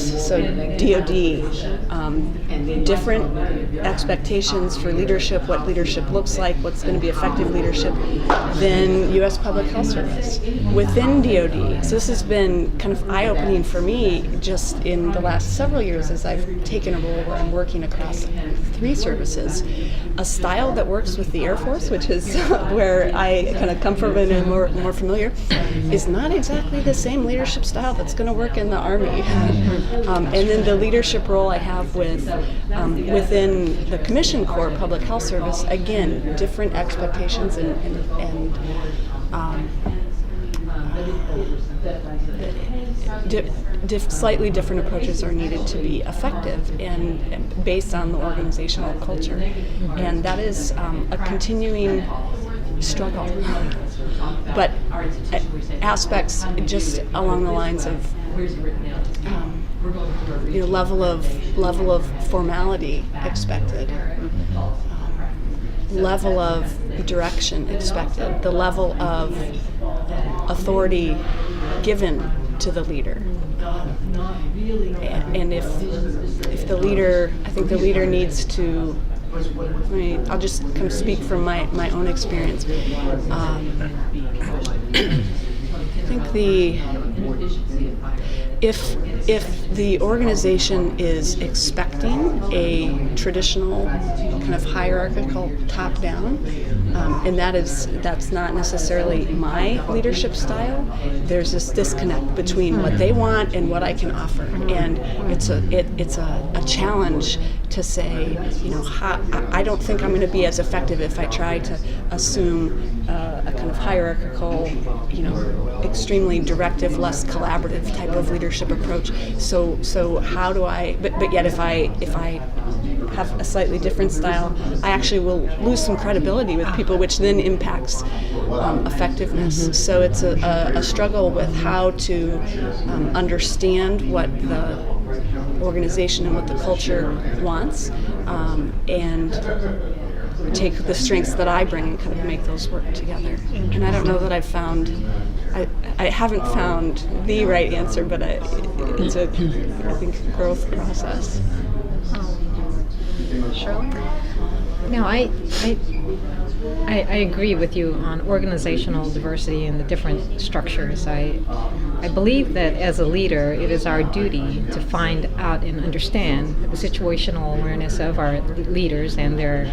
so DoD, different expectations for leadership, what leadership looks like, what's going to be effective leadership, than U.S. Public Health Service. Within DoD, so this has been kind of eye-opening for me just in the last several years as I've taken a role where I'm working across 3 services. A style that works with the Air Force, which is where I kind of come from and am more familiar, is not exactly the same leadership style that's going to work in the Army. And then the leadership role I have within the Commissioned Corps Public Health Service, again, different expectations and slightly different approaches are needed to be effective and based on the organizational culture. And that is a continuing struggle. But aspects just along the lines of level of formality expected, level of direction expected, the level of authority given to the leader. And if the leader, I think the leader needs to, I'll just kind of speak from my own experience. I think if the organization is expecting a traditional kind of hierarchical top-down, and that's not necessarily my leadership style, there's this disconnect between what they want and what I can offer, and it's a challenge to say, I don't think I'm going to be as effective if I try to assume a kind of hierarchical, extremely directive, less collaborative type of leadership approach. So how do I? But yet, if I have a slightly different style, I actually will lose some credibility with people, which then impacts effectiveness. So it's a struggle with how to understand what the organization and what the culture wants, and take the strengths that I bring and kind of make those work together. And I don't know that I haven't found the right answer, but it's a, I think, growth process. Shirley? No, I agree with you on organizational diversity and the different structures. I believe that as a leader, it is our duty to find out and understand the situational awareness of our leaders and their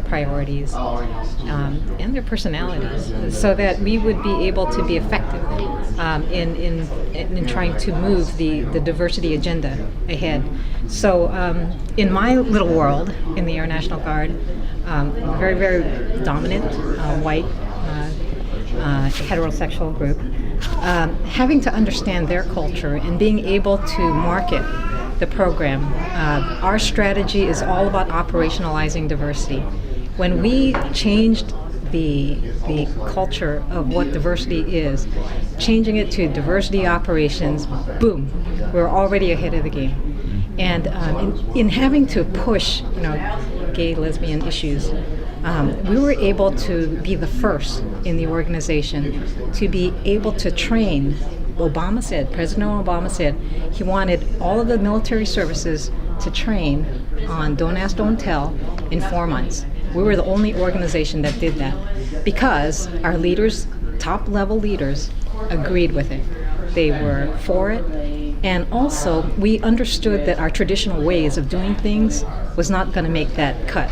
priorities and their personalities, so that we would be able to be effective in trying to move the diversity agenda ahead. So in my little world in the Air National Guard, very, very dominant, white, heterosexual group, having to understand their culture and being able to market the program. Our strategy is all about operationalizing diversity. When we changed the culture of what diversity is, changing it to diversity operations, boom, we're already ahead of the game. And in having to push, gay, lesbian issues, we were able to be the first in the organization to be able to train. President Obama said he wanted all of the military services to train on Don't Ask, Don't Tell in 4 months. We were the only organization that did that because our leaders, top level leaders, agreed with it. They were for it. And also, we understood that our traditional ways of doing things was not going to make that cut.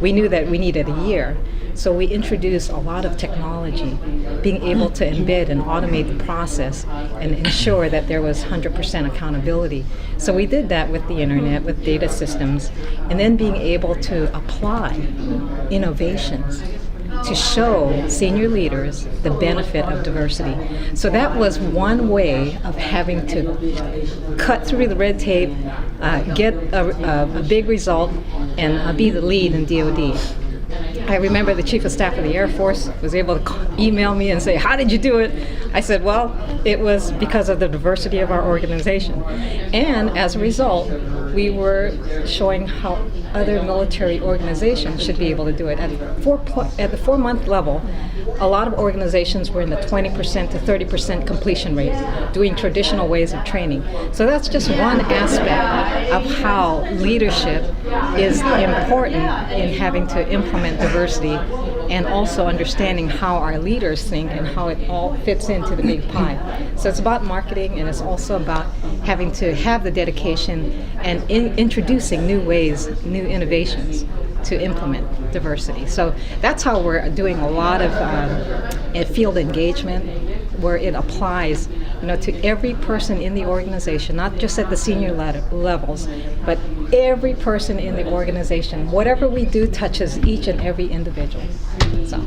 We knew that we needed a year. So we introduced a lot of technology, being able to embed and automate the process and ensure that there was 100% accountability. So we did that with the internet, with data systems, and then being able to apply innovations to show senior leaders the benefit of diversity. So that was one way of having to cut through the red tape, get a big result, and be the lead in DoD. I remember the Chief of Staff of the Air Force was able to email me and say, "How did you do it?" I said, "Well, it was because of the diversity of our organization." And as a result, we were showing how other military organizations should be able to do it. At the 4-month level, a lot of organizations were in the 20% to 30% completion rate, doing traditional ways of training. So that's just one aspect of how leadership is important in having to implement diversity, and also understanding how our leaders think and how it all fits into the big pie. So it's about marketing, and it's also about having to have the dedication and introducing new ways, new innovations to implement diversity. So that's how we're doing a lot of field engagement, where it applies, to every person in the organization, not just at the senior levels, but every person in the organization. Whatever we do touches each and every individual. So.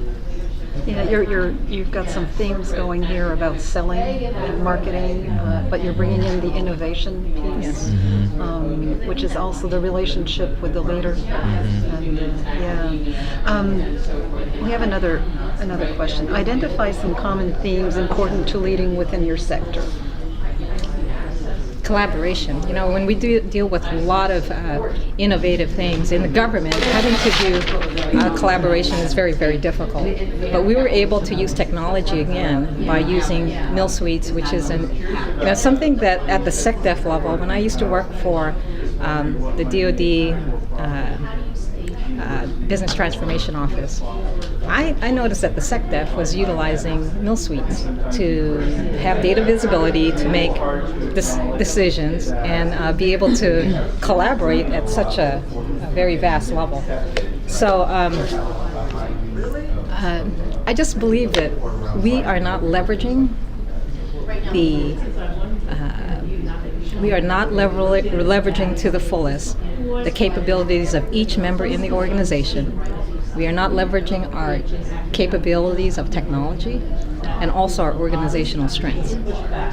You've got some themes going here about selling and marketing, but you're bringing in the innovation piece, Yes. Which is also the relationship with the leader. We have another question. Identify some common themes important to leading within your sector. Collaboration. When we deal with a lot of innovative things in the government, having to do collaboration is very, very difficult. But we were able to use technology again by using Mill Suites, which is something that at the SecDef level, when I used to work for the DoD Business Transformation Office, I noticed that the SecDef was utilizing Mill Suites to have data visibility, to make decisions, and be able to collaborate at such a very vast level. So I just believe that we are not leveraging leveraging to the fullest the capabilities of each member in the organization. We are not leveraging our capabilities of technology and also our organizational strengths.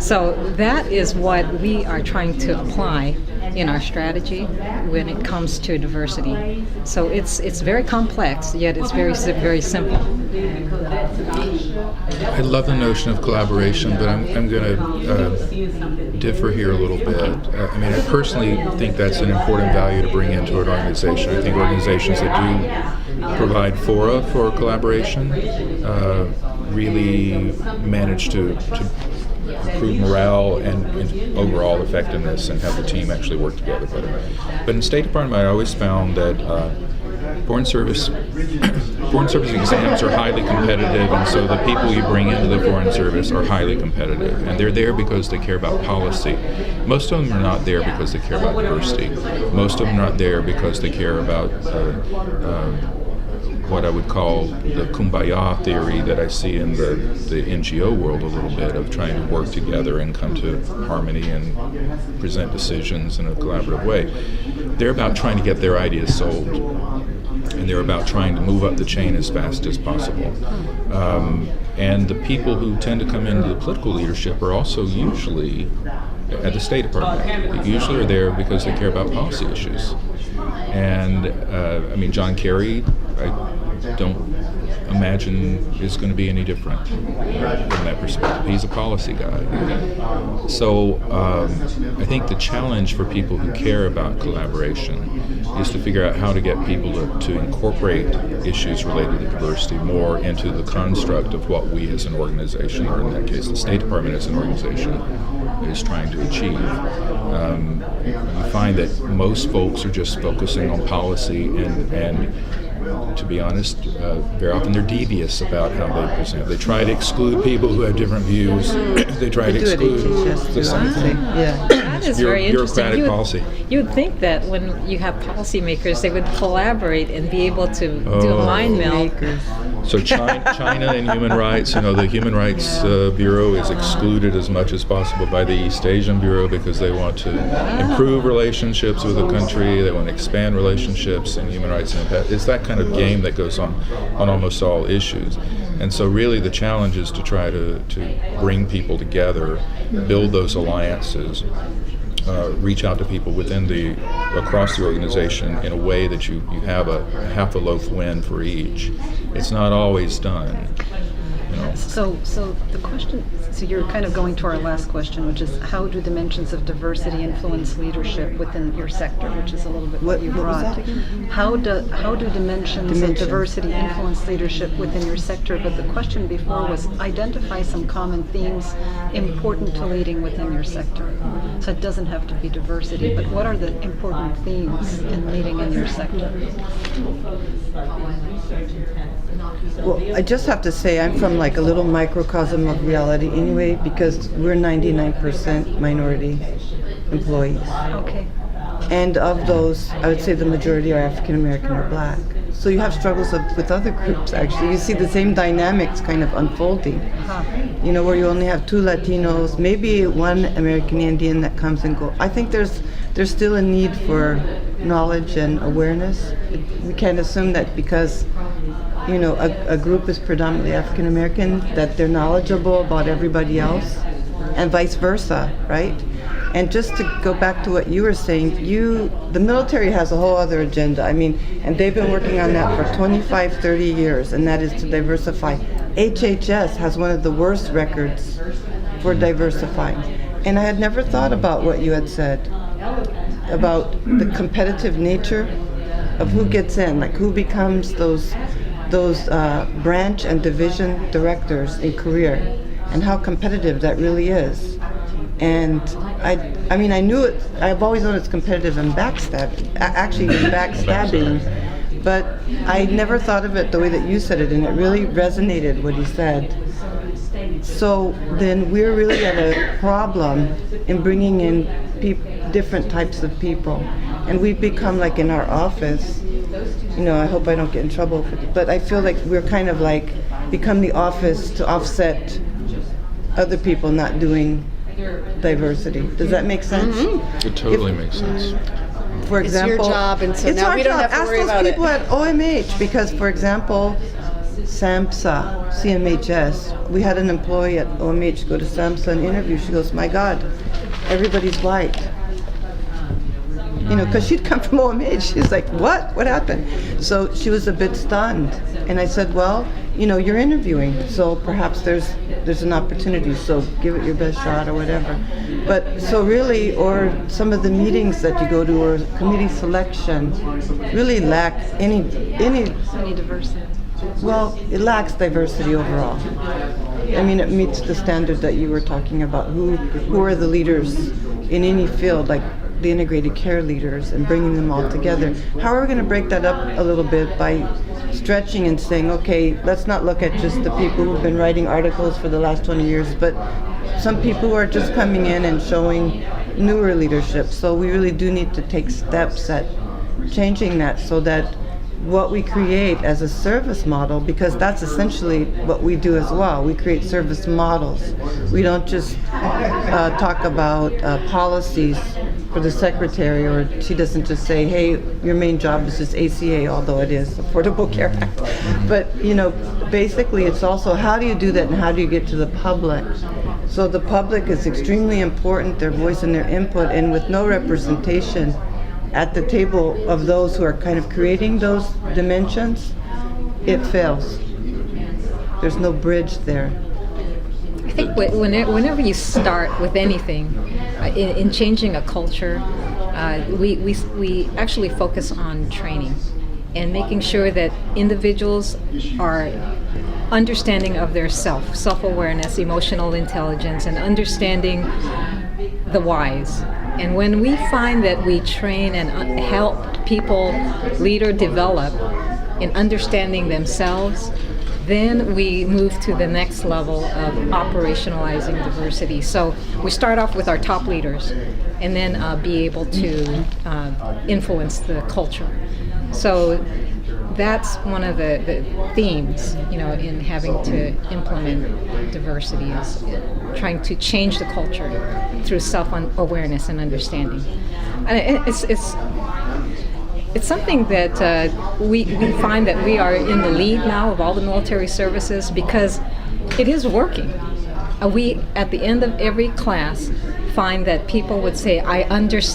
So that is what we are trying to apply in our strategy when it comes to diversity. So it's very complex, yet it's very, very simple. I love the notion of collaboration, but I'm going to differ here a little bit. I personally think that's an important value to bring into an organization. I think organizations that do provide fora for collaboration really manage to improve morale and overall effectiveness and have the team actually work together better. But in State Department, I always found that Foreign Service exams are highly competitive, and so the people you bring into the Foreign Service are highly competitive, and they're there because they care about policy. Most of them are not there because they care about diversity. Most of them are not there because they care about what I would call the kumbaya theory that I see in the NGO world a little bit, of trying to work together and come to harmony and present decisions in a collaborative way. They're about trying to get their ideas sold, and they're about trying to move up the chain as fast as possible. And the people who tend to come into the political leadership are also usually at the State Department. They usually are there because they care about policy issues. And John Kerry, I don't imagine is going to be any different from that perspective. He's a policy guy. So I think the challenge for people who care about collaboration is to figure out how to get people to incorporate issues related to diversity more into the construct of what we as an organization, or in that case the State Department as an organization, is trying to achieve. You find that most folks are just focusing on policy, and to be honest, very often they're devious about how they present. They try to exclude people who have different views. They try to exclude the same thing. Yeah. That is very interesting. Bureaucratic policy. You would think that when you have policymakers, they would collaborate and be able to do a mind meld. So China and human rights, the Human Rights Bureau is excluded as much as possible by the East Asian Bureau because they want to improve relationships with the country. They want to expand relationships and human rights impact. It's that kind of game that goes on almost all issues. And so really the challenge is to try to bring people together, build those alliances, reach out to people across the organization in a way that you have a half a loaf win for each. It's not always done. So the question, so you're kind of going to our last question, which is how do dimensions of diversity influence leadership within your sector, which is a little bit what you what was brought. that again? How do dimensions of diversity influence leadership within your sector? But the question before was identify some common themes important to leading within your sector. So it doesn't have to be diversity, but what are the important themes in leading in your sector? Well, I just have to say I'm from like a little microcosm of reality anyway, because we're 99% minority employees. Okay. And of those, I would say the majority are African American or Black. So you have struggles with other groups, actually. You see the same dynamics kind of unfolding. You know, where you only have 2 Latinos, maybe 1 American Indian that comes and goes. I think there's still a need for knowledge and awareness. We can't assume that because, you know, a group is predominantly African American, that they're knowledgeable about everybody else, and vice versa, right? And just to go back to what you were saying, the military has a whole other agenda. I mean, and they've been working on that for 25, 30 years, and that is to diversify. HHS has one of the worst records for diversifying. And I had never thought about what you had said about the competitive nature of who gets in, like who becomes those branch and division directors in career, and how competitive that really is. And I mean, I knew it. I've always known it's competitive and backstabbing, actually backstabbing, but I never thought of it the way that you said it, and it really resonated what he said. So then we're really at a problem in bringing in different types of people, and we've become like in our office. You know, I hope I don't get in trouble, but I feel like we're kind of like become the office to offset other people not doing diversity. Does that make sense? Mm-hmm. It totally makes sense. For example, it's your job, and so it's now our we don't job. have to worry Ask about those it. people at OMH, because, for example, SAMHSA, CMHS, we had an employee at OMH go to SAMHSA and interview. She goes, "My God, everybody's white." You know, because she'd come from OMH. She's like, "What? What happened?" So she was a bit stunned. And I said, "Well, you know, you're interviewing, so perhaps there's an opportunity, so give it your best shot," or whatever. But so really, or some of the meetings that you go to, or committee selection, really lack any diversity. well, it lacks diversity overall. I mean, it meets the standard that you were talking about. Who are the leaders in any field, like the integrated care leaders, and bringing them all together? How are we going to break that up a little bit by stretching and saying, okay, let's not look at just the people who've been writing articles for the last 20 years, but some people who are just coming in and showing newer leadership. So we really do need to take steps at changing that, so that what we create as a service model, because that's essentially what we do as well. We create service models. We don't just talk about policies for the secretary, or she doesn't just say, hey, your main job is just ACA, although it is Affordable Care Act. But, you know, basically it's also how do you do that, and how do you get to the public? So the public is extremely important, their voice and their input, and with no representation at the table of those who are kind of creating those dimensions, it fails. There's no bridge there. I think whenever you start with anything, in changing a culture, we actually focus on training and making sure that individuals are understanding of their self-awareness, emotional intelligence, and understanding the whys. And when we find that we train and help people lead or develop in understanding themselves, then we move to the next level of operationalizing diversity. So we start off with our top leaders, and then be able to influence the culture. So that's one of the themes, you know, in having to implement diversity, is trying to change the culture through self-awareness and understanding. And it's something that we find that we are in the lead now of all the military services, because it is working. We, at the end of every class, find that people would say, I understand